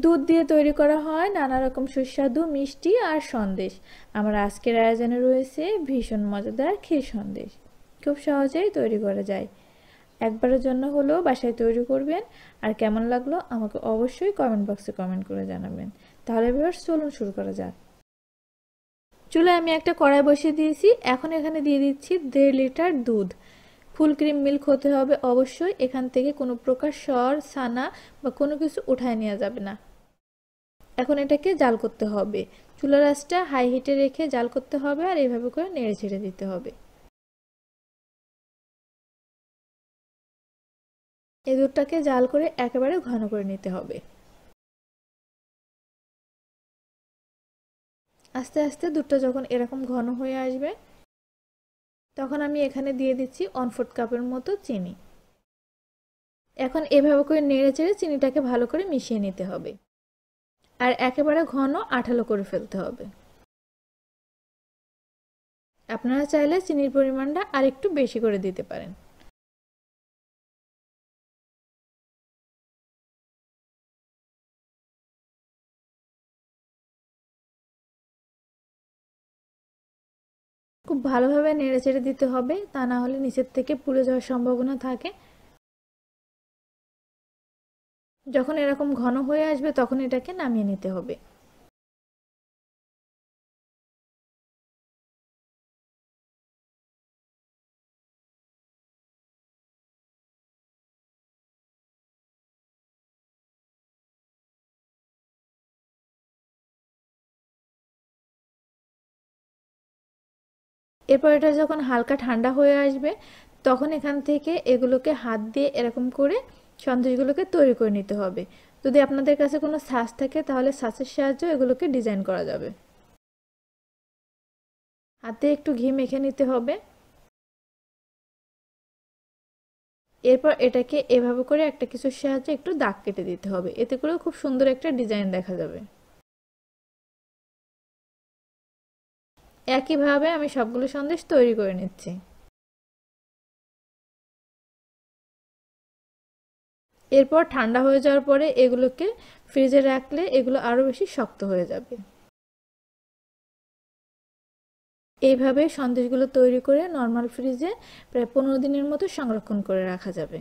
দুধ দিয়ে তৈরি করা হয় নানা রকম সুস্বাদু মিষ্টি আর সন্দেশ। আমার আজকের আয়োজনে রয়েছে ভীষণ মজাদার ক্ষীর সন্দেশ। খুব সহজেই তৈরি করা যায়। একবারের জন্য হলেও বাসায় তৈরি করবেন। আর কেমন লাগলো আমাকে অবশ্যই কমেন্ট বক্সে কমেন্ট করে জানাবেন। তাহলে ভিউয়ার্স চলুন শুরু করা যাক। চুলায় আমি একটা কড়াই বসিয়ে দিয়েছি। এখন এখানে দিয়ে দিচ্ছি 1.5 লিটার দুধ। ফুল ক্রিম মিল্ক হতে হবে অবশ্যই। এখান থেকে কোনো প্রকার সর, ছানা বা কোনো কিছু উঠায় নেওয়া যাবে না। এখন এটাকে জাল করতে হবে। চুলার আঁচটা হাই হিটে রেখে জাল করতে হবে আর এইভাবে করে নেড়ে ছেড়ে দিতে হবে। এই দুধটাকে জাল করে একেবারে ঘন করে নিতে হবে। আস্তে আস্তে দুধটা যখন এরকম ঘন হয়ে আসবে তখন আমি এখানে দিয়ে দিচ্ছি 1/4 কাপের মতো চিনি। এখন এভাবে করে নেড়ে চেড়ে চিনিটাকে ভালো করে মিশিয়ে নিতে হবে আর একেবারে ঘন আঠালো করে ফেলতে হবে। আপনারা চাইলে চিনির পরিমাণটা আরেকটু বেশি করে দিতে পারেন। খুব ভালোভাবে নেড়ে চেড়ে দিতে হবে, তা না হলে নিচের থেকে পুড়ে যাওয়ার সম্ভাবনা থাকে। যখন এরকম ঘন হয়ে আসবে তখন এটাকে নামিয়ে নিতে হবে। এরপর এটা যখন হালকা ঠান্ডা হয়ে আসবে তখন এখান থেকে এগুলোকে হাত দিয়ে এরকম করে সন্দেশগুলোকে তৈরি করে নিতে হবে। যদি আপনাদের কাছে কোনো ছাঁচ থাকে তাহলে ছাঁচের সাহায্যে এগুলোকে ডিজাইন করা যাবে। হাতে একটু ঘি মেখে নিতে হবে। এরপর এটাকে এভাবে করে একটা কিছুর সাহায্যে একটু দাগ কেটে দিতে হবে। এতে করে খুব সুন্দর একটা ডিজাইন দেখা যাবে। একইভাবে আমি সবগুলো সন্দেশ তৈরি করে নিচ্ছি। এরপর ঠান্ডা হয়ে যাওয়ার পরে এগুলোকে ফ্রিজে রাখলে এগুলো আরো বেশি শক্ত হয়ে যাবে। এইভাবে সন্দেশগুলো তৈরি করে নর্মাল ফ্রিজে প্রায় 15 দিনের মতো সংরক্ষণ করে রাখা যাবে।